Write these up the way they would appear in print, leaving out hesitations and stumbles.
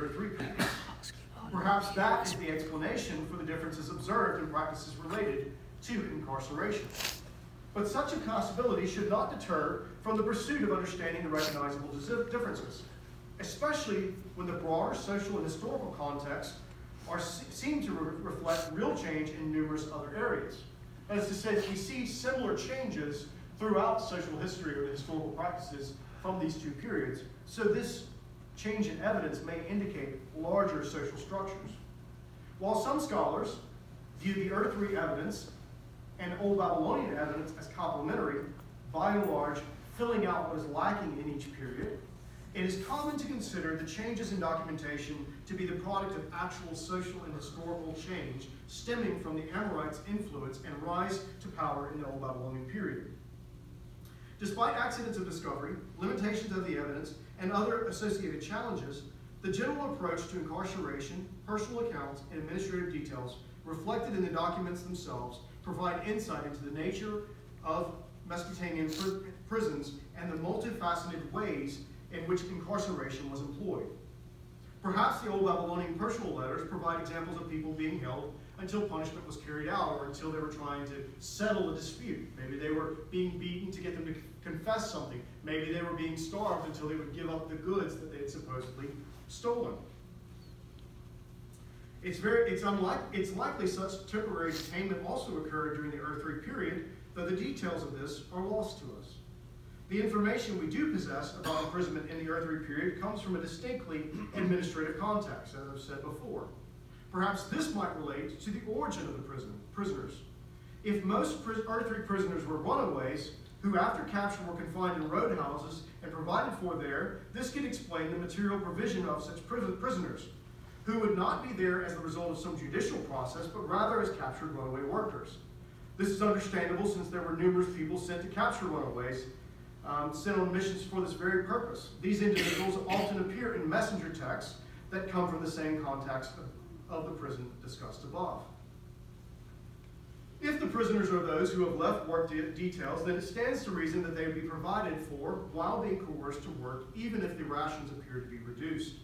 Earth 3 period. Perhaps that is the explanation for the differences observed in practices related to incarceration. But such a possibility should not deter from the pursuit of understanding the recognizable differences, especially when the broader social and historical contexts seem to reflect real change in numerous other areas. That is to say that we see similar changes throughout social history or the historical practices from these two periods. So this change in evidence may indicate larger social structures. While some scholars view the Earth 3 evidence and Old Babylonian evidence as complementary, by and large, filling out what is lacking in each period, it is common to consider the changes in documentation to be the product of actual social and historical change stemming from the Amorites' influence and rise to power in the Old Babylonian period. Despite accidents of discovery, limitations of the evidence, and other associated challenges, the general approach to incarceration, personal accounts, and administrative details reflected in the documents themselves provide insight into the nature of Mesopotamian prisons and the multifaceted ways in which incarceration was employed. Perhaps the Old Babylonian personal letters provide examples of people being held until punishment was carried out or until they were trying to settle a dispute. Maybe they were being beaten to get them to confess something. Maybe they were being starved until they would give up the goods that they had supposedly stolen. It's likely such temporary detainment also occurred during the Earth 3 period, though the details of this are lost to us. The information we do possess about imprisonment in the Earth 3 period comes from a distinctly administrative context, as I've said before. Perhaps this might relate to the origin of the prisoners. If most Earth 3 prisoners were runaways, who after capture were confined in roadhouses and provided for there, this could explain the material provision of such prisoners, who would not be there as the result of some judicial process, but rather as captured runaway workers. This is understandable since there were numerous people sent to capture runaways, sent on missions for this very purpose. These individuals often appear in messenger texts that come from the same context of the prison discussed above. If the prisoners are those who have left work details, then it stands to reason that they would be provided for while being coerced to work, even if the rations appear to be reduced.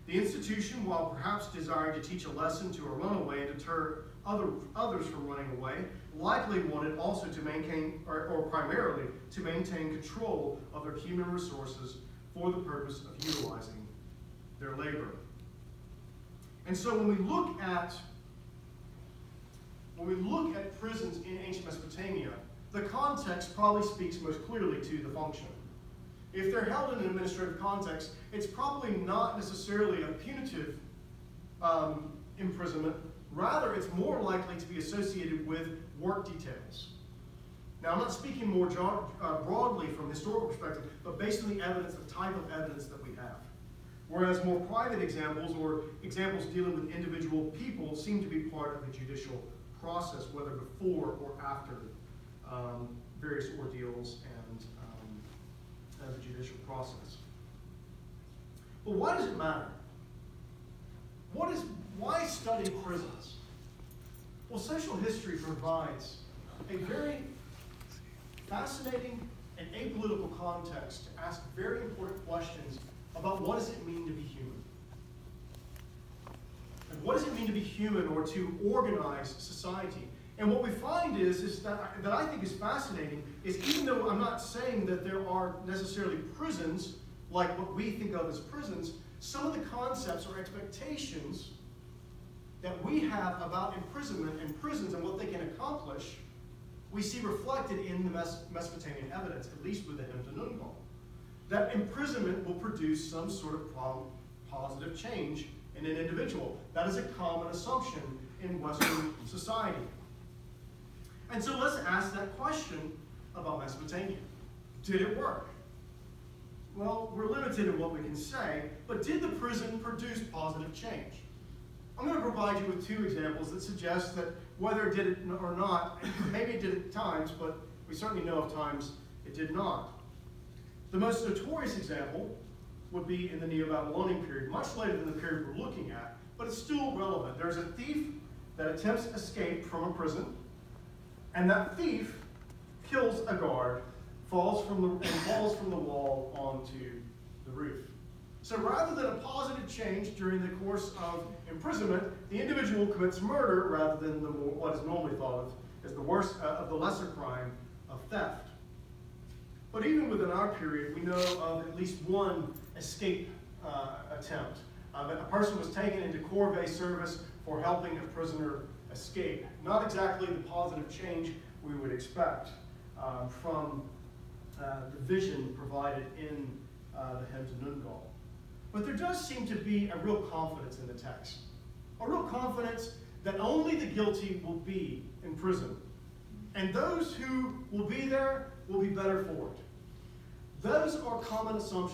The institution, while perhaps desiring to teach a lesson to a runaway and deter others from running away, likely wanted also to maintain, or primarily, to maintain control of their human resources for the purpose of utilizing their labor. And so when we look at prisons in ancient Mesopotamia, the context probably speaks most clearly to the function. If they're held in an administrative context, it's probably not necessarily a punitive imprisonment. Rather, it's more likely to be associated with work details. Now, I'm not speaking more broadly from a historical perspective, but based on the evidence, the type of evidence that we have. Whereas more private examples or examples dealing with individual people seem to be part of the judicial process, whether before or after various ordeals and the judicial process. But why does it matter? Why study prisons? Well, social history provides a very fascinating and apolitical context to ask very important questions about what does it mean to be human? And what does it mean to be human or to organize society? And what we find is that I think is fascinating is even though I'm not saying that there are necessarily prisons like what we think of as prisons, some of the concepts or expectations that we have about imprisonment and prisons and what they can accomplish, we see reflected in the Mesopotamian evidence, at least with the Hemta Nungal. That imprisonment will produce some sort of positive change in an individual. That is a common assumption in Western society. And so let's ask that question about Mesopotamia. Did it work? Well, we're limited in what we can say, but did the prison produce positive change? I'm going to provide you with two examples that suggest that whether it did it or not, maybe it did at times, but we certainly know of times it did not. The most notorious example would be in the Neo-Babylonian period, much later than the period we're looking at, but it's still relevant. There's a thief that attempts to escape from a prison, and that thief kills a guard, falls from the wall onto the roof. So rather than a positive change during the course of imprisonment, the individual commits murder rather than what is normally thought of as the worst of the lesser crime of theft. But even within our period, we know of at least one escape attempt. A person was taken into corvée service for helping a prisoner escape. Not exactly the positive change we would expect from the vision provided in the Hymns of Nungal. But there does seem to be a real confidence in the text. A real confidence that only the guilty will be in prison. And those who will be there will be better for it. Those are common assumptions